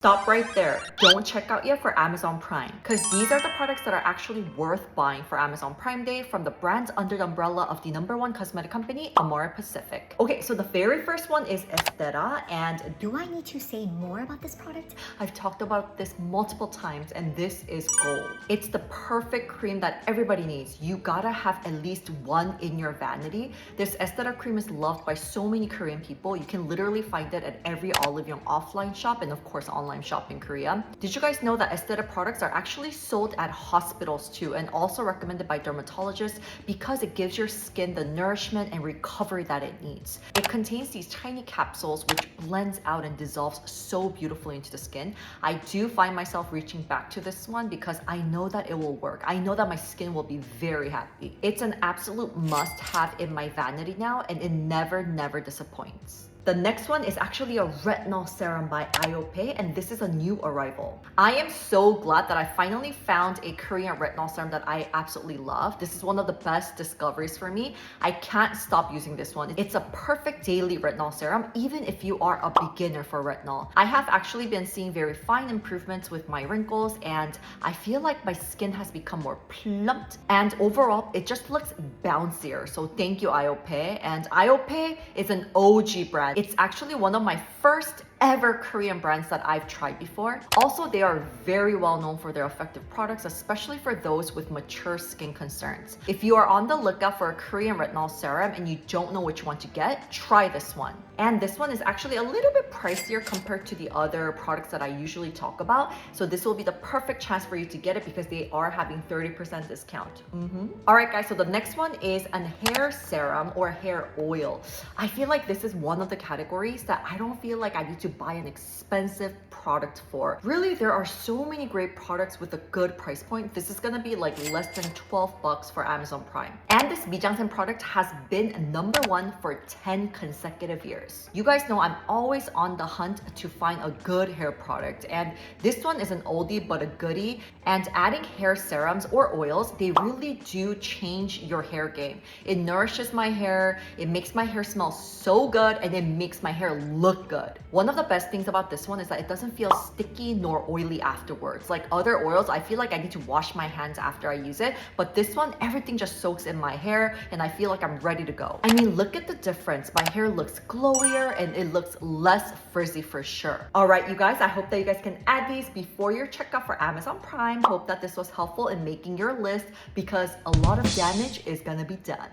Stop right there. Don't check out yet for Amazon Prime, because these are the products that are actually worth buying for Amazon Prime Day from the brands under the umbrella of the #1 cosmetic company, Amore Pacific. Okay, so the very first one is AESTURA, and Do I need to say more about this product? I've talked about this multiple times, and this is gold. It's the perfect cream that everybody needs. You gotta have at least one in your vanity. This AESTURA cream is loved by so many Korean people. You can literally find it at every Olive Young offline shop and of course online shop in Korea. Did you guys know that AESTURA products are actually sold at hospitals too, and also recommended by dermatologists because it gives your skin the nourishment and recovery that it needs. It contains these tiny capsules which blends out and dissolves so beautifully into the skin. I do find myself reaching back to this one because I know that it will work. I know that my skin will be very happy. It's an absolute must-have in my vanity now, and it never disappoints. The next one is actually a retinol serum by IOPE, and this is a new arrival. I am so glad that I finally found a Korean retinol serum that I absolutely love. This is one of the best discoveries for me. I can't stop using this one. It's a perfect daily retinol serum, even if you are a beginner for retinol. I have actually been seeing very fine improvements with my wrinkles, and I feel like my skin has become more plumped, and overall, it just looks bouncier. So thank you, IOPE. And IOPE is an OG brand. It's actually one of my first ever Korean brands that I've tried before. Also, they are very well known for their effective products, especially for those with mature skin concerns. If you are on the lookout for a Korean retinol serum and you don't know which one to get, try this one. And this one is actually a little bit pricier compared to the other products that I usually talk about. So this will be the perfect chance for you to get it because they are having 30% discount. Alright guys, so the next one is a hair serum or hair oil. I feel like this is one of the categories that I don't feel like I need to buy an expensive product for. Really, there are so many great products with a good price point. This is gonna be like less than 12 bucks for Amazon Prime. And this 미장센 product has been #1 for 10 consecutive years. You guys know I'm always on the hunt to find a good hair product, and this one is an oldie but a goodie. And adding hair serums or oils, they really do change your hair game. It nourishes my hair, it makes my hair smell so good, and it makes my hair look good. One of the best things about this one is that it doesn't feel sticky nor oily afterwards. Like other oils, I feel like I need to wash my hands after I use it, but this one, everything just soaks in my hair and I feel like I'm ready to go. I mean, look at the difference. My hair looks glowier and it looks less frizzy for sure. All right, you guys, I hope that you guys can add these before your checkout for Amazon Prime. Hope that this was helpful in making your list because a lot of damage is gonna be done.